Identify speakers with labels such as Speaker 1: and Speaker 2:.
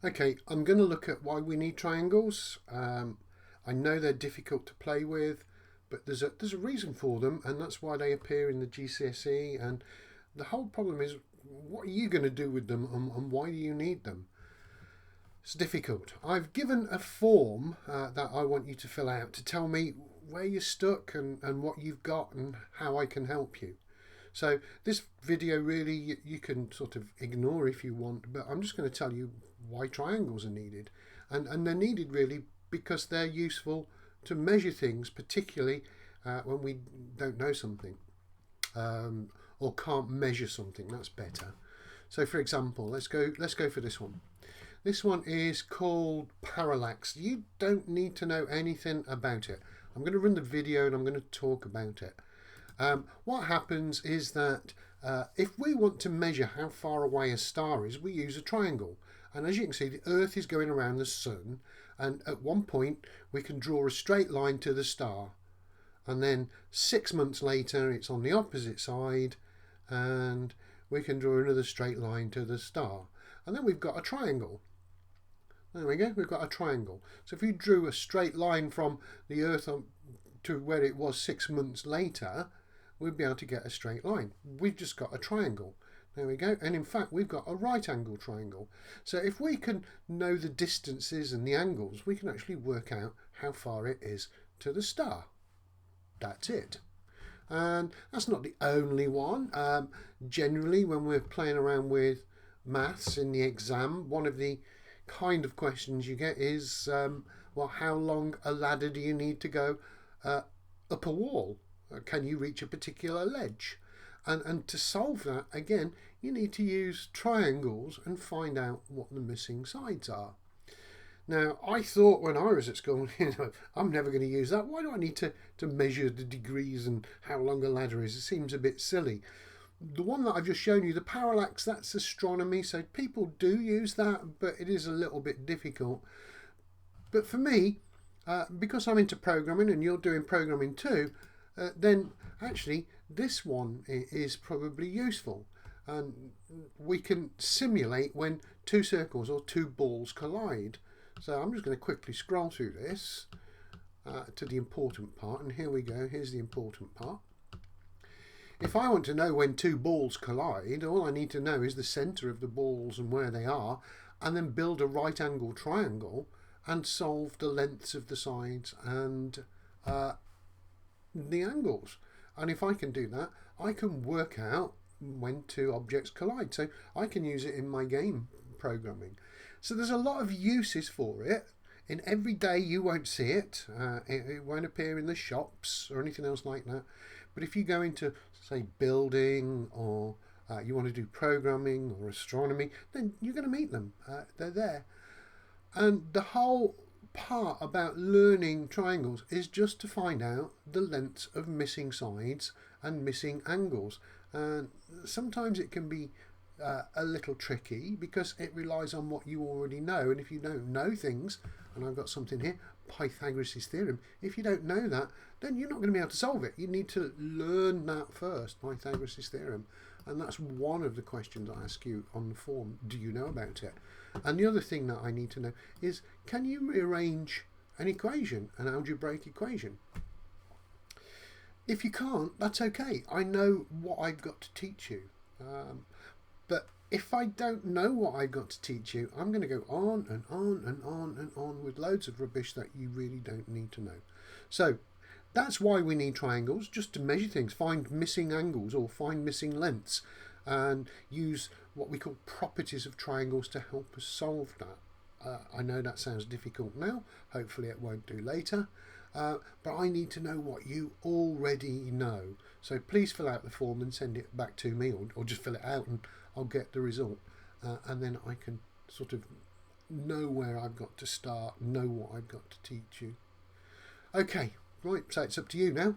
Speaker 1: Okay, I'm going to look at why we need triangles. I know they're difficult to play with, but there's a reason for them, and that's why they appear in the GCSE. And the whole problem is, what are you going to do with them, and why do you need them? It's difficult. I've given a form that I want you to fill out to tell me where you're stuck and what you've got and how I can help you. So this video really you can sort of ignore if you want, but I'm just going to tell you why triangles are needed. And they're needed really because they're useful to measure things, particularly when we don't know something or can't measure something. That's better. So for example, let's go for this one. This one is called Parallax. You don't need to know anything about it. I'm going to run the video and I'm going to talk about it. What happens is that if we want to measure how far away a star is, we use a triangle. And as you can see, the Earth is going around the Sun, and at one point we can draw a straight line to the star. And then 6 months later it's on the opposite side, and we can draw another straight line to the star. And then we've got a triangle. There we go, we've got a triangle. So if you drew a straight line from the Earth to where it was 6 months later, we'd be able to get a straight line. We've just got a triangle. There we go. And in fact, we've got a right angle triangle. So if we can know the distances and the angles, we can actually work out how far it is to the star. That's it. And that's not the only one. Generally, when we're playing around with maths in the exam, one of the kind of questions you get is, well, how long a ladder do you need to go up a wall? Can you reach a particular ledge? And to solve that, again, you need to use triangles and find out what the missing sides are. Now, I thought when I was at school, I'm never going to use that. Why do I need to measure the degrees and how long a ladder is? It seems a bit silly. The one that I've just shown you, the parallax, that's astronomy, so people do use that, but it is a little bit difficult. But for me, because I'm into programming and you're doing programming too, then actually this one is probably useful. And we can simulate when two circles or two balls collide. So I'm just going to quickly scroll through this to the important part, and here we go, here's the important part. If I want to know when two balls collide, all I need to know is the centre of the balls and where they are, and then build a right angle triangle and solve the lengths of the sides and the angles. And if I can do that, I can work out when two objects collide. So I can use it in my game programming. So there's a lot of uses for it. In every day you won't see it. It won't appear in the shops or anything else like that. But if you go into, say, building or you want to do programming or astronomy, then you're going to meet them. They're there. And the whole part about learning triangles is just to find out the lengths of missing sides and missing angles. And sometimes it can be a little tricky because it relies on what you already know. And if you don't know things, and I've got something here, Pythagoras' theorem, if you don't know that, then you're not going to be able to solve it. You need to learn that first, Pythagoras' theorem. And that's one of the questions I ask you on the form. Do you know about it? And the other thing that I need to know is, can you rearrange an equation, an algebraic equation? If you can't, that's okay. I know what I've got to teach you. But if I don't know what I've got to teach you, I'm going to go on and on and on and on with loads of rubbish that you really don't need to know. So that's why we need triangles, just to measure things, find missing angles or find missing lengths, and use what we call properties of triangles to help us solve that. I know that sounds difficult now, hopefully it won't do later, but I need to know what you already know. So please fill out the form and send it back to me, or just fill it out and I'll get the result, and then I can sort of know where I've got to start, know what I've got to teach you. Okay, right, so it's up to you now.